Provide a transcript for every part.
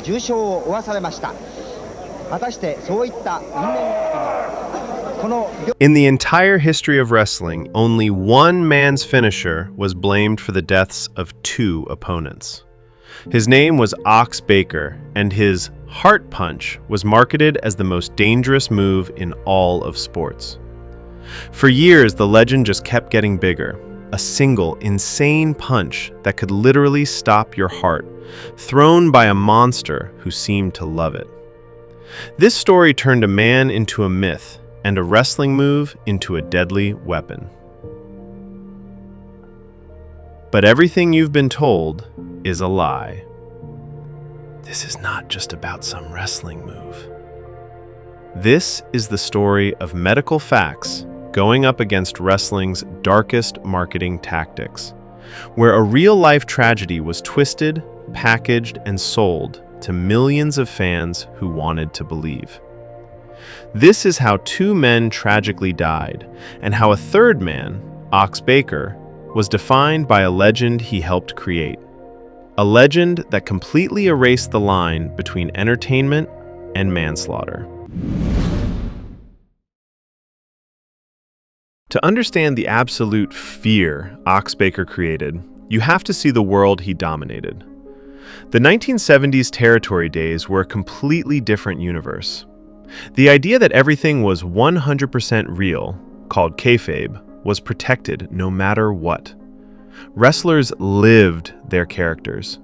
重傷を負わされました。果たしてそういった因縁この In the entire history of wrestling, only one man's finisher was blamed for the deaths of two opponents. His name was Ox Baker, and his heart punch was marketed as the most dangerous move in all of sports. For years, the legend just kept getting bigger. A single, insane punch that could literally stop your heart, thrown by a monster who seemed to love it. This story turned a man into a myth, and a wrestling move into a deadly weapon. But everything you've been told is a lie. This is not just about some wrestling move. This is the story of medical facts going up against wrestling's darkest marketing tactics, where a real-life tragedy was twisted, packaged, and sold to millions of fans who wanted to believe. This is how two men tragically died, and how a third man, Ox Baker, was defined by a legend he helped create. A legend that completely erased the line between entertainment and manslaughter. To understand the absolute fear Ox Baker created, you have to see the world he dominated. The 1970s territory days were a completely different universe. The idea that everything was 100% real, called kayfabe, was protected no matter what. Wrestlers lived their characters,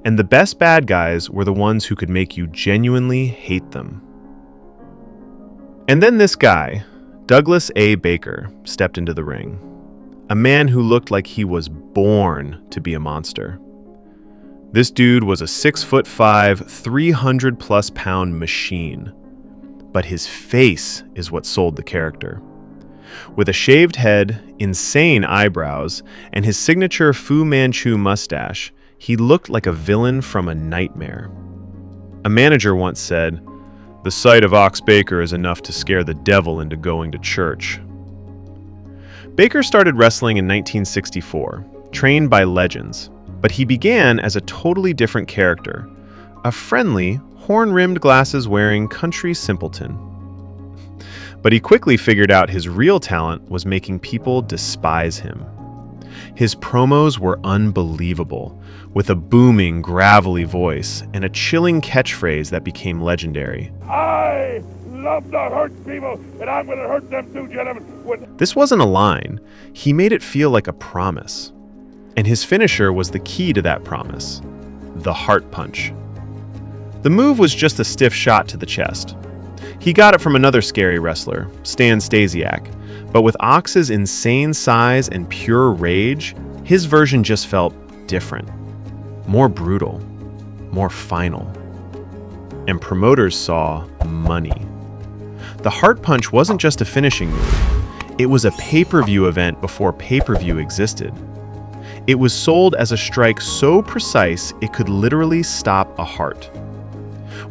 and the best bad guys were the ones who could make you genuinely hate them. And then this guy, Douglas A. Baker, stepped into the ring. A man who looked like he was born to be a monster. This dude was a 6'5", 300+ pound machine. But his face is what sold the character. With a shaved head, insane eyebrows, and his signature Fu Manchu mustache, he looked like a villain from a nightmare. A manager once said, "The sight of Ox Baker is enough to scare the devil into going to church." Baker started wrestling in 1964, trained by legends, but he began as a totally different character, a friendly, horn-rimmed glasses-wearing country simpleton. But he quickly figured out his real talent was making people despise him. His promos were unbelievable, with a booming, gravelly voice and a chilling catchphrase that became legendary. I love to hurt people, and I'm going to hurt them too, gentlemen. This wasn't a line. He made it feel like a promise. And his finisher was the key to that promise, the heart punch. The move was just a stiff shot to the chest. He got it from another scary wrestler, Stan Stasiak, but with Ox's insane size and pure rage, his version just felt different, more brutal, more final. And promoters saw money. The heart punch wasn't just a finishing move. It was a pay-per-view event before pay-per-view existed. It was sold as a strike so precise it could literally stop a heart.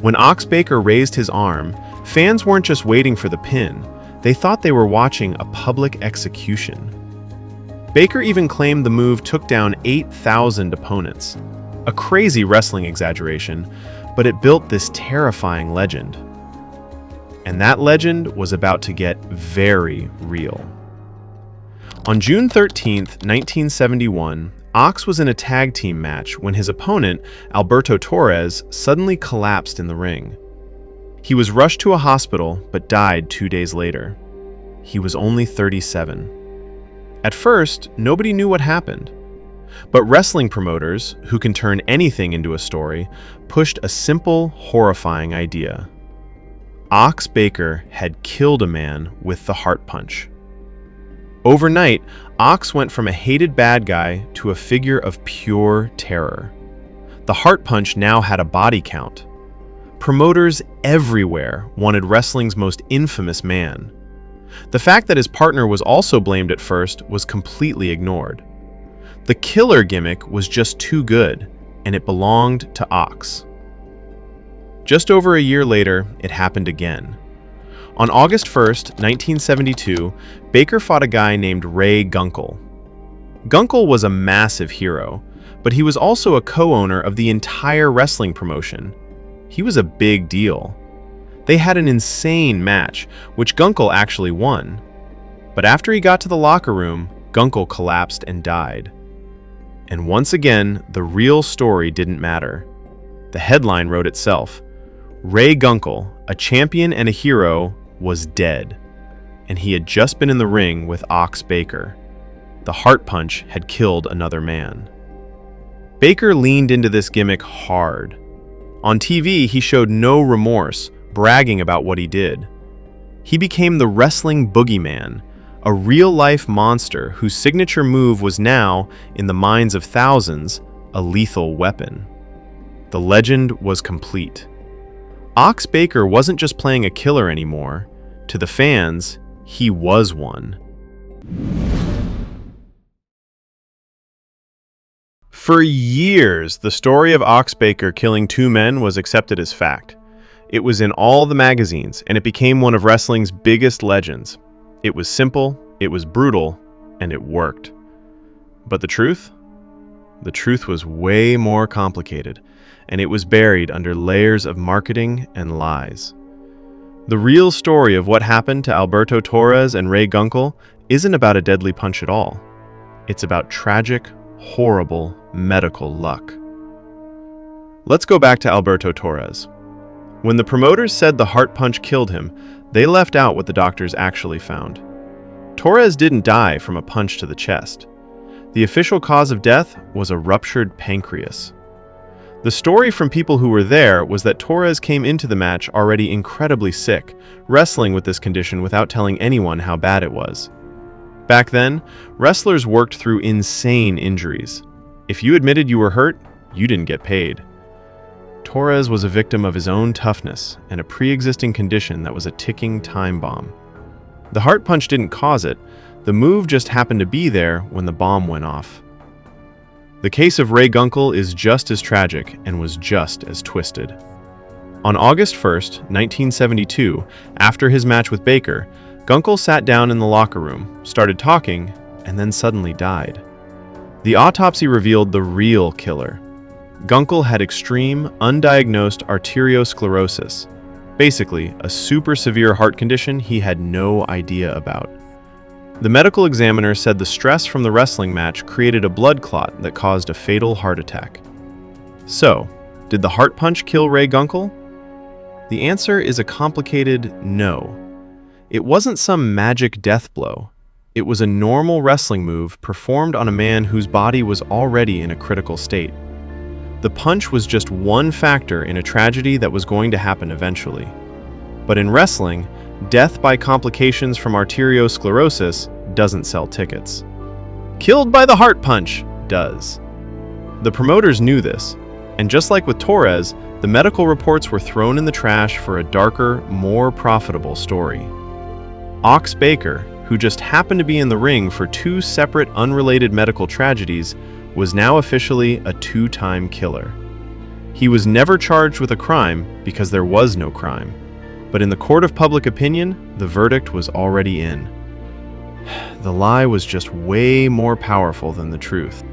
When Ox Baker raised his arm, fans weren't just waiting for the pin, they thought they were watching a public execution. Baker even claimed the move took down 8,000 opponents. A crazy wrestling exaggeration, but it built this terrifying legend. And that legend was about to get very real. On June 13th, 1971, Ox was in a tag team match when his opponent, Alberto Torres, suddenly collapsed in the ring. He was rushed to a hospital but died 2 days later. He was only 37. At first, nobody knew what happened. But wrestling promoters, who can turn anything into a story, pushed a simple, horrifying idea. Ox Baker had killed a man with the heart punch. Overnight, Ox went from a hated bad guy to a figure of pure terror. The heart punch now had a body count. Promoters everywhere wanted wrestling's most infamous man. The fact that his partner was also blamed at first was completely ignored. The killer gimmick was just too good, and it belonged to Ox. Just over a year later, it happened again. On August 1st, 1972, Baker fought a guy named Gunkel. Gunkel was a massive hero, but he was also a co-owner of the entire wrestling promotion. He was a big deal. They had an insane match, which Gunkel actually won. But after he got to the locker room, Gunkel collapsed and died. And once again, the real story didn't matter. The headline wrote itself. Ray Gunkel, a champion and a hero, was dead. And he had just been in the ring with Ox Baker. The heart punch had killed another man. Baker leaned into this gimmick hard. On TV, he showed no remorse, bragging about what he did. He became the wrestling boogeyman, a real-life monster whose signature move was now, in the minds of thousands, a lethal weapon. The legend was complete. Ox Baker wasn't just playing a killer anymore. To the fans, he was one. For years, the story of Ox Baker killing two men was accepted as fact. It was in all the magazines, and it became one of wrestling's biggest legends. It was simple, it was brutal, and it worked. But the truth? The truth was way more complicated, and it was buried under layers of marketing and lies. The real story of what happened to Alberto Torres and Ray Gunkel isn't about a deadly punch at all. It's about tragic, horrible medical luck. Let's go back to Alberto Torres. When the promoters said the heart punch killed him, they left out what the doctors actually found. Torres didn't die from a punch to the chest. The official cause of death was a ruptured pancreas. The story from people who were there was that Torres came into the match already incredibly sick, wrestling with this condition without telling anyone how bad it was. Back then, wrestlers worked through insane injuries. If you admitted you were hurt, you didn't get paid. Torres was a victim of his own toughness and a pre-existing condition that was a ticking time bomb. The heart punch didn't cause it. The move just happened to be there when the bomb went off. The case of Ray Gunkel is just as tragic and was just as twisted. On August 1st, 1972, after his match with Baker, Gunkel sat down in the locker room, started talking, and then suddenly died. The autopsy revealed the real killer. Gunkel had extreme, undiagnosed arteriosclerosis, basically a super severe heart condition he had no idea about. The medical examiner said the stress from the wrestling match created a blood clot that caused a fatal heart attack. So, did the heart punch kill Ray Gunkel? The answer is a complicated no. It wasn't some magic death blow. It was a normal wrestling move performed on a man whose body was already in a critical state. The punch was just one factor in a tragedy that was going to happen eventually. But in wrestling, death by complications from arteriosclerosis doesn't sell tickets. Killed by the heart punch does. The promoters knew this, and just like with Torres, the medical reports were thrown in the trash for a darker, more profitable story. Ox Baker, who just happened to be in the ring for two separate unrelated medical tragedies, was now officially a two-time killer. He was never charged with a crime because there was no crime. But in the court of public opinion, the verdict was already in. The lie was just way more powerful than the truth.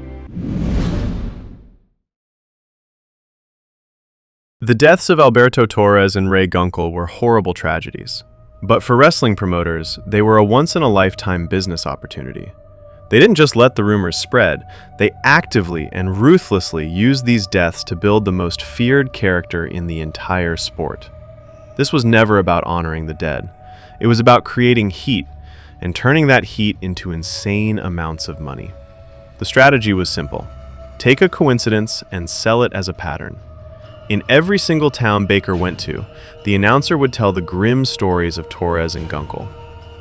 The deaths of Alberto Torres and Ray Gunkel were horrible tragedies. But for wrestling promoters, they were a once-in-a-lifetime business opportunity. They didn't just let the rumors spread, they actively and ruthlessly used these deaths to build the most feared character in the entire sport. This was never about honoring the dead. It was about creating heat and turning that heat into insane amounts of money. The strategy was simple. Take a coincidence and sell it as a pattern. In every single town Baker went to, the announcer would tell the grim stories of Torres and Gunkel.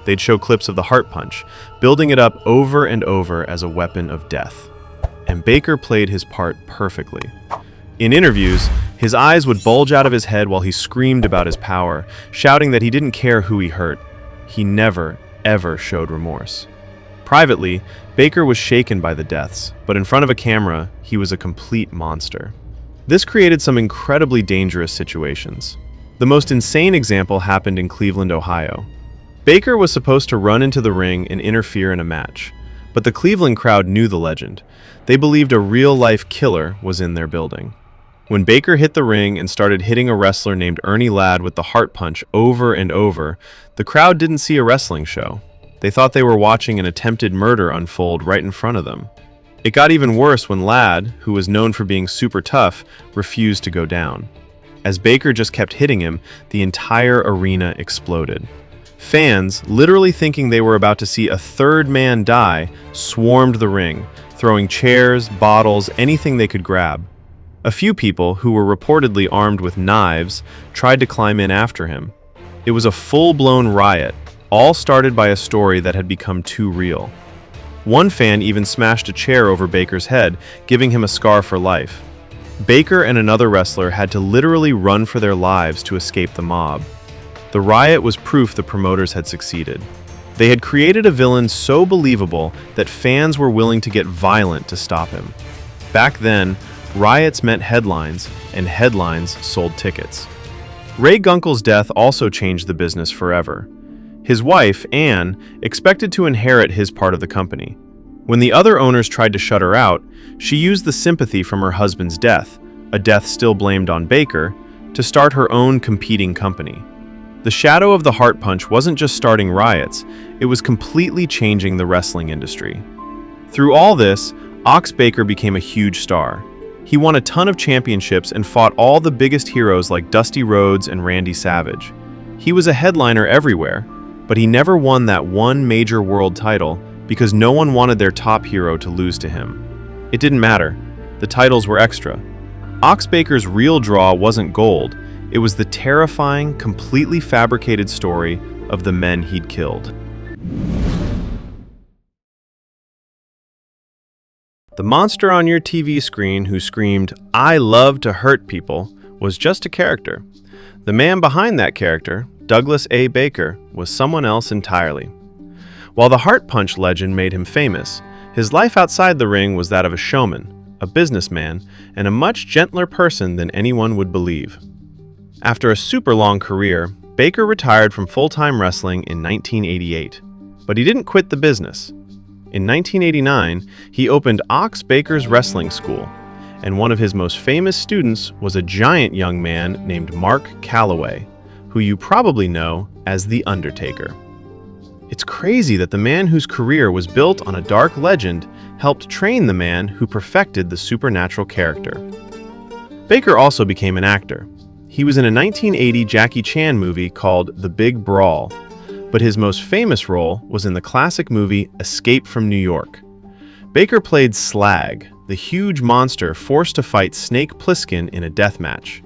They'd show clips of the heart punch, building it up over and over as a weapon of death. And Baker played his part perfectly. In interviews, his eyes would bulge out of his head while he screamed about his power, shouting that he didn't care who he hurt. He never, ever showed remorse. Privately, Baker was shaken by the deaths, but in front of a camera, he was a complete monster. This created some incredibly dangerous situations. The most insane example happened in Cleveland, Ohio. Baker was supposed to run into the ring and interfere in a match, but the Cleveland crowd knew the legend. They believed a real-life killer was in their building. When Baker hit the ring and started hitting a wrestler named Ernie Ladd with the heart punch over and over, the crowd didn't see a wrestling show. They thought they were watching an attempted murder unfold right in front of them. It got even worse when Ladd, who was known for being super tough, refused to go down. As Baker just kept hitting him, the entire arena exploded. Fans, literally thinking they were about to see a third man die, swarmed the ring, throwing chairs, bottles, anything they could grab. A few people, who were reportedly armed with knives, tried to climb in after him. It was a full-blown riot, all started by a story that had become too real. One fan even smashed a chair over Baker's head, giving him a scar for life. Baker and another wrestler had to literally run for their lives to escape the mob. The riot was proof the promoters had succeeded. They had created a villain so believable that fans were willing to get violent to stop him. Back then, riots meant headlines, and headlines sold tickets. Ray Gunkel's death also changed the business forever. His wife, Anne, expected to inherit his part of the company. When the other owners tried to shut her out, she used the sympathy from her husband's death, a death still blamed on Baker, to start her own competing company. The shadow of the heart punch wasn't just starting riots, it was completely changing the wrestling industry. Through all this, Ox Baker became a huge star. He won a ton of championships and fought all the biggest heroes like Dusty Rhodes and Randy Savage. He was a headliner everywhere, but he never won that one major world title because no one wanted their top hero to lose to him. It didn't matter. The titles were extra. Ox Baker's real draw wasn't gold. It was the terrifying, completely fabricated story of the men he'd killed. The monster on your TV screen who screamed, "I love to hurt people," was just a character. The man behind that character, Douglas A. Baker, was someone else entirely. While the heart punch legend made him famous, his life outside the ring was that of a showman, a businessman, and a much gentler person than anyone would believe. After a super long career, Baker retired from full-time wrestling in 1988, but he didn't quit the business. In 1989, he opened Ox Baker's Wrestling School, and one of his most famous students was a giant young man named Mark Calloway, who you probably know as The Undertaker. It's crazy that the man whose career was built on a dark legend helped train the man who perfected the supernatural character. Baker also became an actor. He was in a 1980 Jackie Chan movie called The Big Brawl, but his most famous role was in the classic movie Escape from New York. Baker played Slag, the huge monster forced to fight Snake Plissken in a death match.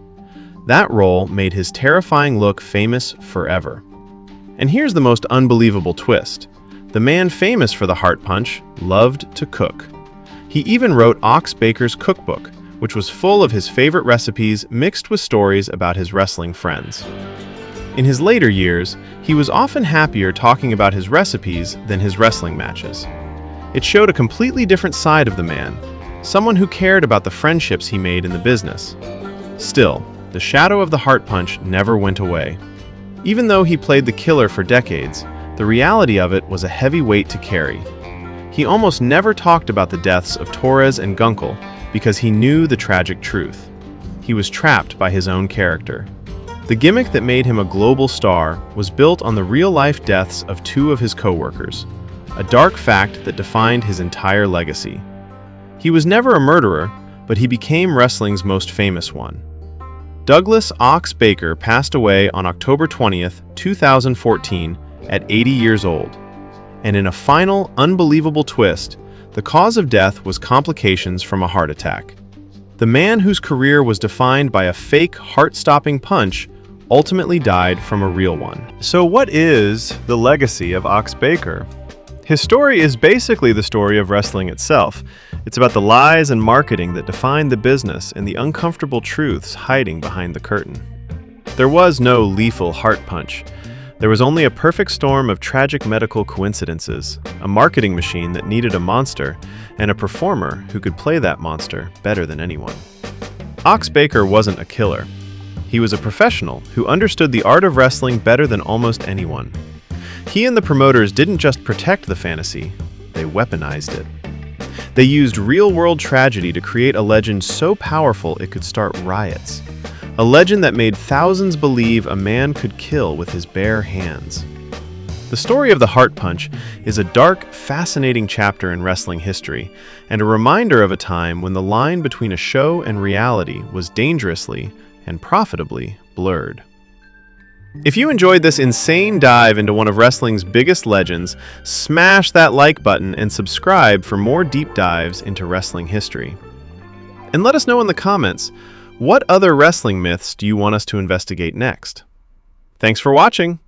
That role made his terrifying look famous forever. And here's the most unbelievable twist. The man famous for the heart punch loved to cook. He even wrote Ox Baker's cookbook, which was full of his favorite recipes mixed with stories about his wrestling friends. In his later years, he was often happier talking about his recipes than his wrestling matches. It showed a completely different side of the man, someone who cared about the friendships he made in the business. Still, the shadow of the heart punch never went away. Even though he played the killer for decades, the reality of it was a heavy weight to carry. He almost never talked about the deaths of Torres and Gunkel because he knew the tragic truth. He was trapped by his own character. The gimmick that made him a global star was built on the real-life deaths of two of his co-workers, a dark fact that defined his entire legacy. He was never a murderer, but he became wrestling's most famous one. Douglas Ox Baker passed away on October 20th, 2014, at 80 years old. And in a final, unbelievable twist, the cause of death was complications from a heart attack. The man whose career was defined by a fake, heart-stopping punch ultimately died from a real one. So what is the legacy of Ox Baker? His story is basically the story of wrestling itself. It's about the lies and marketing that defined the business and the uncomfortable truths hiding behind the curtain. There was no lethal heart punch. There was only a perfect storm of tragic medical coincidences, a marketing machine that needed a monster, and a performer who could play that monster better than anyone. Ox Baker wasn't a killer. He was a professional who understood the art of wrestling better than almost anyone. He and the promoters didn't just protect the fantasy, they weaponized it. They used real-world tragedy to create a legend so powerful it could start riots. A legend that made thousands believe a man could kill with his bare hands. The story of the Heart Punch is a dark, fascinating chapter in wrestling history, and a reminder of a time when the line between a show and reality was dangerously and profitably blurred. If you enjoyed this insane dive into one of wrestling's biggest legends, smash that like button and subscribe for more deep dives into wrestling history. And let us know in the comments, what other wrestling myths do you want us to investigate next? Thanks for watching!